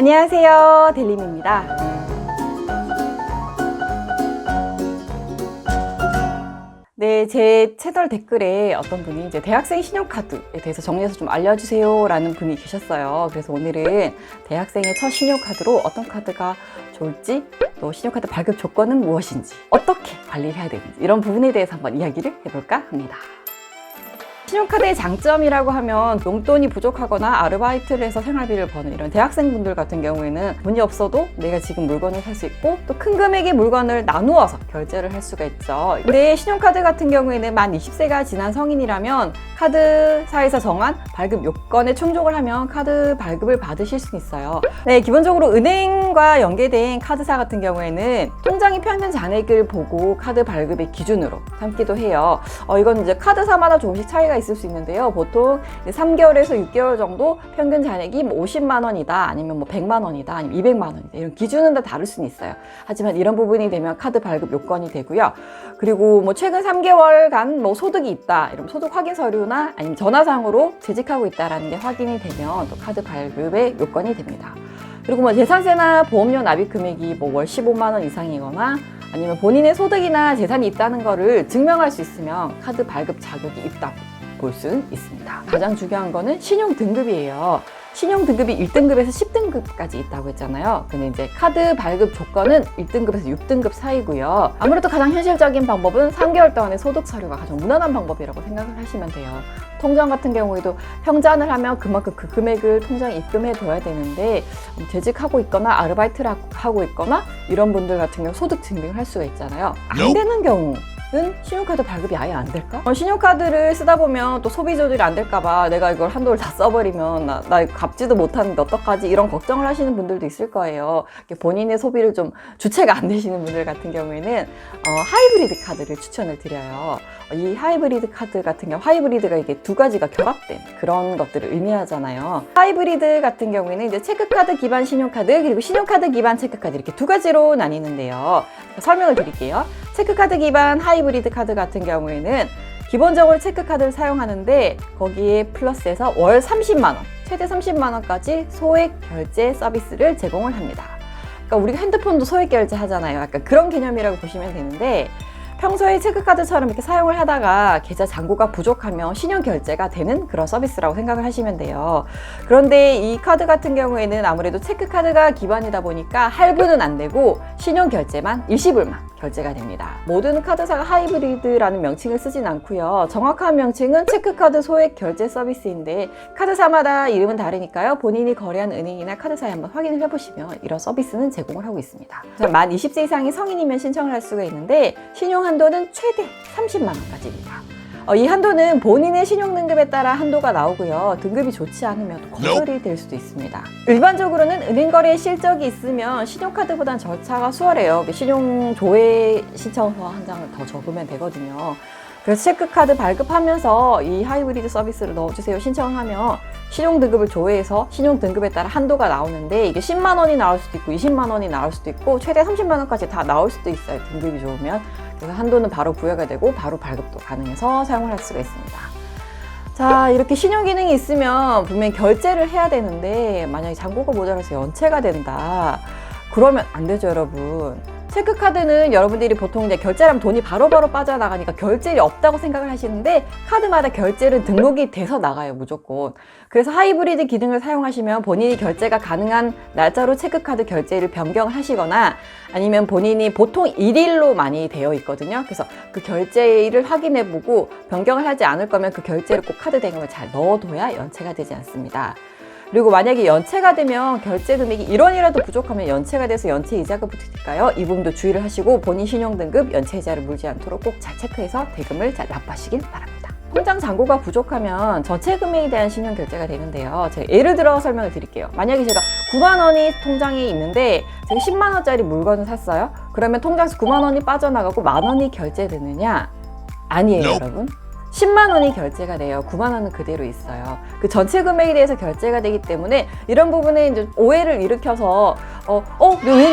안녕하세요, 델림입니다. 네, 제 채널 댓글에 어떤 분이 이제 대학생 신용카드에 대해서 정리해서 좀 알려주세요 라는 분이 계셨어요. 그래서 오늘은 대학생의 첫 신용카드로 어떤 카드가 좋을지, 또 신용카드 발급 조건은 무엇인지, 어떻게 관리를 해야 되는지 이런 부분에 대해서 한번 이야기를 해볼까 합니다. 신용카드의 장점이라고 하면 용돈이 부족하거나 아르바이트를 해서 생활비를 버는 이런 대학생분들 같은 경우에는 돈이 없어도 내가 지금 물건을 살 수 있고 또 큰 금액의 물건을 나누어서 결제를 할 수가 있죠. 근데 신용카드 같은 경우에는 만 20세가 지난 성인이라면 카드사에서 정한 발급 요건에 충족을 하면 카드 발급을 받으실 수 있어요. 네, 기본적으로 은행과 연계된 카드사 같은 경우에는 통장의 평균 잔액을 보고 카드 발급의 기준으로 삼기도 해요. 이건 이제 카드사마다 조금씩 차이가 있을 수 있는데요. 보통 3개월에서 6개월 정도 평균 잔액이 50만 원이다, 아니면 100만 원이다, 아니면 200만 원이다, 이런 기준은 다 다를 수는 있어요. 하지만 이런 부분이 되면 카드 발급 요건이 되고요. 그리고 최근 3개월간 소득이 있다, 이러면 소득 확인 서류나 아니면 전화상으로 재직하고 있다라는 게 확인이 되면 또 카드 발급의 요건이 됩니다. 그리고 재산세나 보험료 납입 금액이 월 15만 원 이상이거나 아니면 본인의 소득이나 재산이 있다는 거를 증명할 수 있으면 카드 발급 자격이 있다고 볼 수 있습니다. 가장 중요한 거는 신용 등급이에요. 신용 등급이 1등급에서 10등급까지 있다고 했잖아요. 근데 이제 카드 발급 조건은 1등급에서 6등급 사이고요. 아무래도 가장 현실적인 방법은 3개월 동안의 소득 서류가 가장 무난한 방법이라고 생각을 하시면 돼요. 통장 같은 경우에도 평잔을 하면 그만큼 그 금액을 통장에 입금해 둬야 되는데 재직하고 있거나 아르바이트를 하고 있거나 이런 분들 같은 경우 소득 증명을 할 수가 있잖아요. 안 되는 경우 는 신용카드 발급이 아예 안 될까? 신용카드를 쓰다 보면 또 소비 조절이 안 될까봐 내가 이걸 한도를 다 써버리면 나 갚지도 못하는데 어떡하지? 이런 걱정을 하시는 분들도 있을 거예요. 본인의 소비를 좀 주체가 안 되시는 분들 같은 경우에는 하이브리드 카드를 추천을 드려요. 이 하이브리드 카드 같은 경우, 하이브리드가 이게 두 가지가 결합된 그런 것들을 의미하잖아요. 하이브리드 같은 경우에는 이제 체크카드 기반 신용카드, 그리고 신용카드 기반 체크카드, 이렇게 두 가지로 나뉘는데요. 설명을 드릴게요. 체크카드 기반 하이브리드 카드 같은 경우에는 기본적으로 체크카드를 사용하는데 거기에 플러스해서 월 30만 원, 최대 30만 원까지 소액 결제 서비스를 제공을 합니다. 그러니까 우리가 핸드폰도 소액 결제 하잖아요. 약간 그런 개념이라고 보시면 되는데, 평소에 체크카드처럼 이렇게 사용을 하다가 계좌 잔고가 부족하면 신용 결제가 되는 그런 서비스라고 생각을 하시면 돼요. 그런데 이 카드 같은 경우에는 아무래도 체크카드가 기반이다 보니까 할부는 안 되고 신용 결제만 일시불만 결제가 됩니다. 모든 카드사가 하이브리드라는 명칭을 쓰진 않고요. 정확한 명칭은 체크카드 소액 결제 서비스인데 카드사마다 이름은 다르니까요. 본인이 거래한 은행이나 카드사에 한번 확인을 해보시면 이런 서비스는 제공을 하고 있습니다. 만 20세 이상의 성인이면 신청을 할 수가 있는데 신용 한도는 최대 30만 원까지입니다. 이 한도는 본인의 신용 등급에 따라 한도가 나오고요. 등급이 좋지 않으면 거절이 될 수도 있습니다. 일반적으로는 은행 거래에 실적이 있으면 신용카드보다는 절차가 수월해요. 신용 조회 신청서 한 장을 더 적으면 되거든요. 그래서 체크카드 발급하면서 이 하이브리드 서비스를 넣어주세요 신청을 하면 신용 등급을 조회해서 신용 등급에 따라 한도가 나오는데 이게 10만 원이 나올 수도 있고 20만 원이 나올 수도 있고 최대 30만 원까지 다 나올 수도 있어요. 등급이 좋으면. 그래서 한도는 바로 부여가 되고 바로 발급도 가능해서 사용을 할 수가 있습니다. 자, 이렇게 신용 기능이 있으면 분명히 결제를 해야 되는데 만약에 잔고가 모자라서 연체가 된다. 그러면 안 되죠, 여러분. 체크카드는 여러분들이 보통 이제 결제하면 돈이 바로바로 빠져나가니까 결제일이 없다고 생각을 하시는데 카드마다 결제는 등록이 돼서 나가요, 무조건. 그래서 하이브리드 기능을 사용하시면 본인이 결제가 가능한 날짜로 체크카드 결제일을 변경을 하시거나 아니면 본인이 보통 1일로 많이 되어 있거든요. 그래서 그 결제일을 확인해보고 변경을 하지 않을 거면 그 결제를 꼭 카드 대금을 잘 넣어둬야 연체가 되지 않습니다. 그리고 만약에 연체가 되면 결제 금액이 1원이라도 부족하면 연체가 돼서 연체 이자가 붙으니까요. 이 부분도 주의를 하시고 본인 신용 등급 연체 이자를 물지 않도록 꼭 잘 체크해서 대금을 잘 납부하시길 바랍니다. 통장 잔고가 부족하면 전체 금액에 대한 신용 결제가 되는데요. 제가 예를 들어 설명을 드릴게요. 만약에 제가 9만 원이 통장에 있는데 제가 10만 원짜리 물건을 샀어요. 그러면 통장에서 9만 원이 빠져나가고 만 원이 결제되느냐? 아니에요, 여러분. 10만 원이 결제가 돼요. 9만 원은 그대로 있어요. 그 전체 금액에 대해서 결제가 되기 때문에 이런 부분에 이제 오해를 일으켜서 왜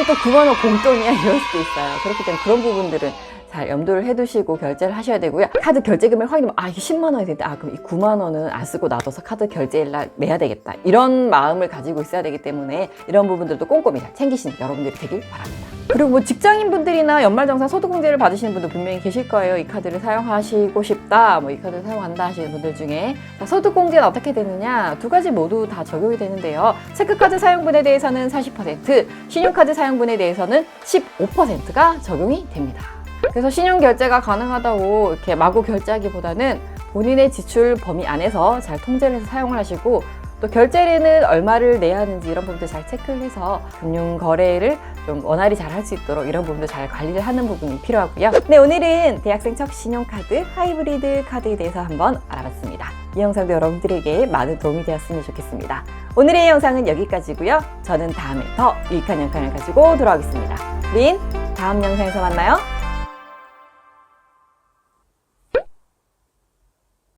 또 9만 원 공돈이야? 이럴 수도 있어요. 그렇기 때문에 그런 부분들은 잘 염두를 해두시고 결제를 하셔야 되고요. 카드 결제 금액 확인하면 이게 10만 원이 되는데 그럼 이 9만 원은 안 쓰고 놔둬서 카드 결제일날 내야 되겠다. 이런 마음을 가지고 있어야 되기 때문에 이런 부분들도 꼼꼼히 잘 챙기시는 여러분들이 되길 바랍니다. 그리고 뭐 직장인분들이나 연말정산 소득공제를 받으시는 분도 분명히 계실 거예요. 이 카드를 사용하시고 싶다, 이 카드를 사용한다 하시는 분들 중에 소득공제는 어떻게 되느냐, 두 가지 모두 다 적용이 되는데요. 체크카드 사용분에 대해서는 40%, 신용카드 사용분에 대해서는 15%가 적용이 됩니다. 그래서 신용결제가 가능하다고 이렇게 마구 결제하기보다는 본인의 지출 범위 안에서 잘 통제를 해서 사용을 하시고, 또 결제일에는 얼마를 내야 하는지 이런 부분도 잘 체크를 해서 금융거래를 좀 원활히 잘 할 수 있도록 이런 부분도 잘 관리를 하는 부분이 필요하고요. 네, 오늘은 대학생 첫 신용카드 하이브리드 카드에 대해서 한번 알아봤습니다. 이 영상도 여러분들에게 많은 도움이 되었으면 좋겠습니다. 오늘의 영상은 여기까지고요. 저는 다음에 더 유익한 영상을 가지고 돌아오겠습니다. 우린 다음 영상에서 만나요.